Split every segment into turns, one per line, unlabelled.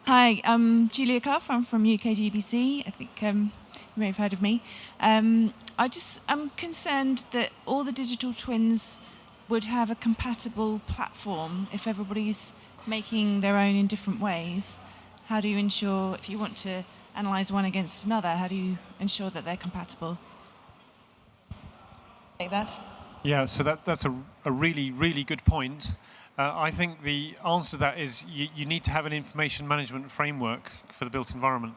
Hi, I'm Julia Clough. I'm from UKGBC. I think you may have heard of me. I'm concerned that all the digital twins would have a compatible platform if everybody's making their own in different ways. How do you ensure, if you want to analyse one against another, how do you ensure that they're compatible?
Take that.
Yeah, so that's a really, really good point. I think the answer to that is you need to have an information management framework for the built environment.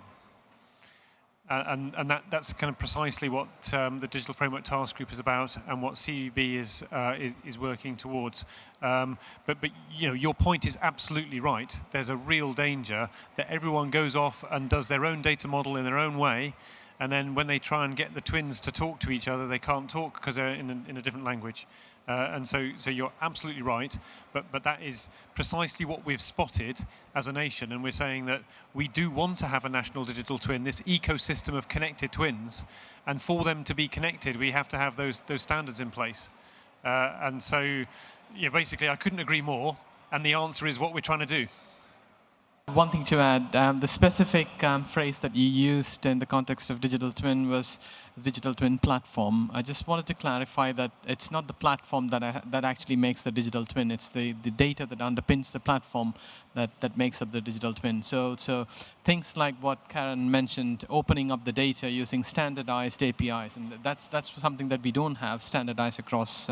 And that's kind of precisely what the Digital Framework Task Group is about and what CDBB is working towards. But you know, your point is absolutely right. There's a real danger that everyone goes off and does their own data model in their own way, and then when they try and get the twins to talk to each other, they can't talk because they're in a different language. And so you're absolutely right, but that is precisely what we've spotted as a nation, and we're saying that we do want to have a national digital twin, this ecosystem of connected twins, and for them to be connected, we have to have those standards in place. And so, yeah, basically, I couldn't agree more, and the answer is what we're trying to do.
One thing to add, the specific phrase that you used in the context of digital twin was digital twin platform. I just wanted to clarify that it's not the platform that actually makes the digital twin. It's the data that underpins the platform that makes up the digital twin. So things like what Karen mentioned, opening up the data using standardized APIs, and that's something that we don't have standardized across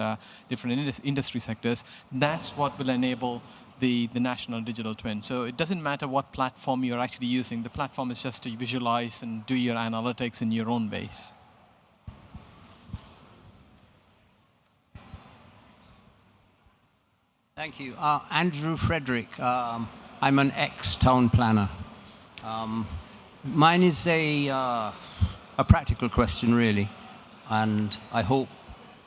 different industry sectors. That's what will enable the national digital twin. So it doesn't matter what platform you're actually using. The platform is just to visualize and do your analytics in your own base.
Thank you. Andrew Frederick. I'm an ex-town planner. Mine is a practical question, really, and I hope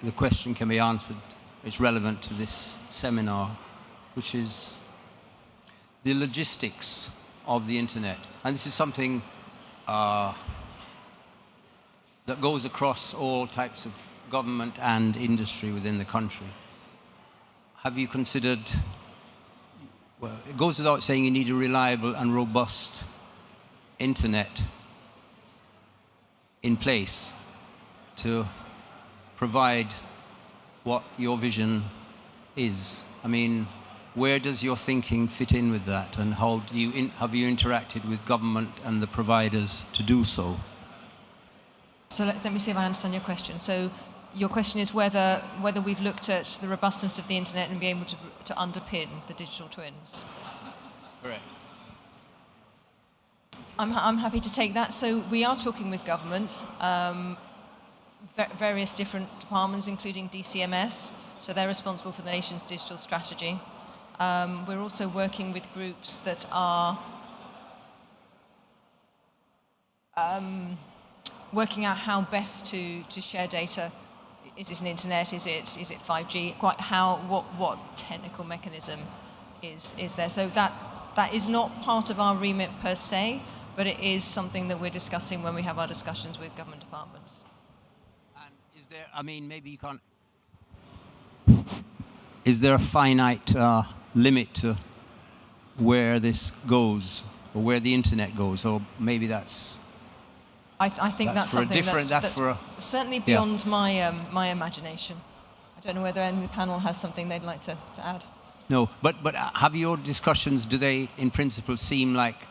the question can be answered. It's relevant to this seminar, which is the logistics of the internet. And this is something that goes across all types of government and industry within the country. Have you considered, well, it goes without saying you need a reliable and robust internet in place to provide what your vision is. I mean, where does your thinking fit in with that, and how do you have you interacted with government and the providers to do so?
So let me see if I understand your question. So your question is whether we've looked at the robustness of the internet and be able to underpin the digital twins.
Correct.
I'm happy to take that. So we are talking with government, various different departments, including DCMS. So they're responsible for the nation's digital strategy. We're also working with groups that are working out how best to share data. Is it an internet? Is it 5G? What technical mechanism is there? So that is not part of our remit per se, but it is something that we're discussing when we have our discussions with government departments.
And is there? I mean, maybe you can't. Is there a finite limit to where this goes, or where the internet goes, or maybe that's?
I think that's something that's certainly beyond my imagination. I don't know whether any of the panel has something they'd like to add.
No, but have your discussions, do they in principle seem like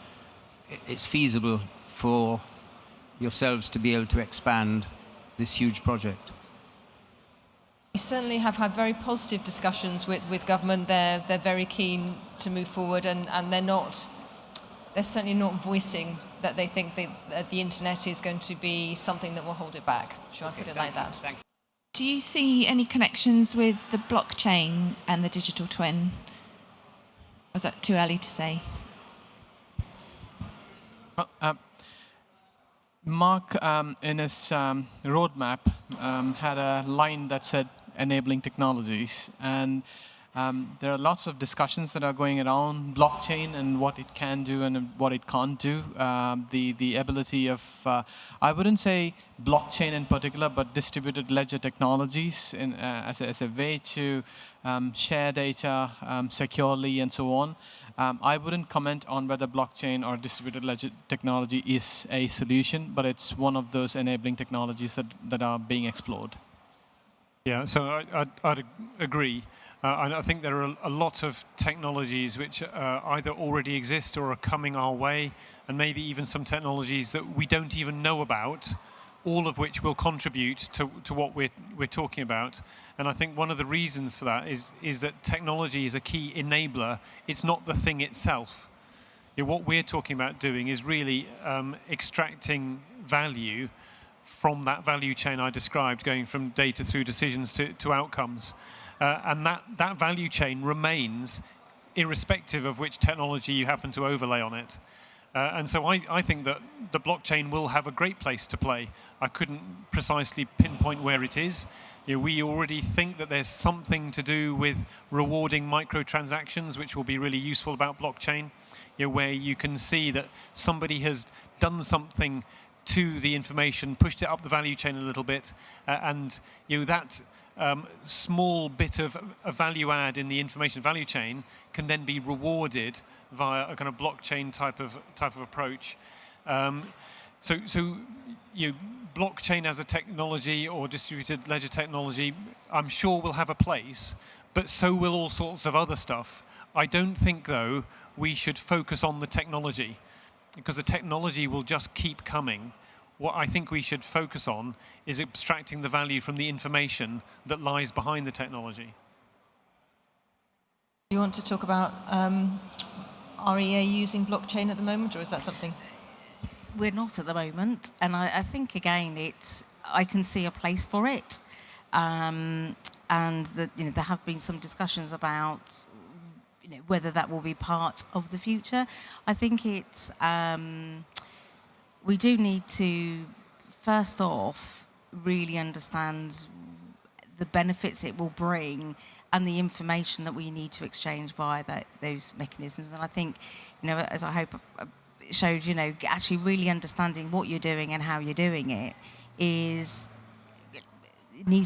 it's feasible for yourselves to be able to expand this huge project?
We certainly have had very positive discussions with government. They're very keen to move forward, and they're certainly not voicing that they think that the internet is going to be something that will hold it back. Sure, I put it like that.
Thank you.
Do you see any connections with the blockchain and the digital twin? Or is that too early to say?
Mark, in his roadmap, had a line that said enabling technologies, and there are lots of discussions that are going around blockchain and what it can do and what it can't do. The ability of, I wouldn't say blockchain in particular, but distributed ledger technologies as a way to share data securely and so on. I wouldn't comment on whether blockchain or distributed ledger technology is a solution, but it's one of those enabling technologies that are being explored.
Yeah, so I'd agree. And I think there are a lot of technologies which either already exist or are coming our way, and maybe even some technologies that we don't even know about, all of which will contribute to what we're talking about. And I think one of the reasons for that is that technology is a key enabler. It's not the thing itself. What we're talking about doing is really extracting value from that value chain I described, going from data through decisions to outcomes. And that value chain remains irrespective of which technology you happen to overlay on it. And so I think that the blockchain will have a great place to play. I couldn't precisely pinpoint where it is. We already think that there's something to do with rewarding microtransactions, which will be really useful about blockchain, where you can see that somebody has done something to the information, pushed it up the value chain a little bit, and that small bit of a value add in the information value chain can then be rewarded via a kind of blockchain type of approach. So blockchain as a technology or distributed ledger technology, I'm sure will have a place, but so will all sorts of other stuff. I don't think, though, we should focus on the technology, because the technology will just keep coming. What I think we should focus on is extracting the value from the information that lies behind the technology.
You want to talk about REA using blockchain at the moment, or is that something?
We're not at the moment, and I think again I can see a place for it, and that there have been some discussions about whether that will be part of the future. I think it's we do need to first off really understand the benefits it will bring and the information that we need to exchange via those mechanisms. And I think, as I hope it showed, actually really understanding what you're doing and how you're doing it needs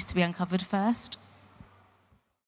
to be uncovered first.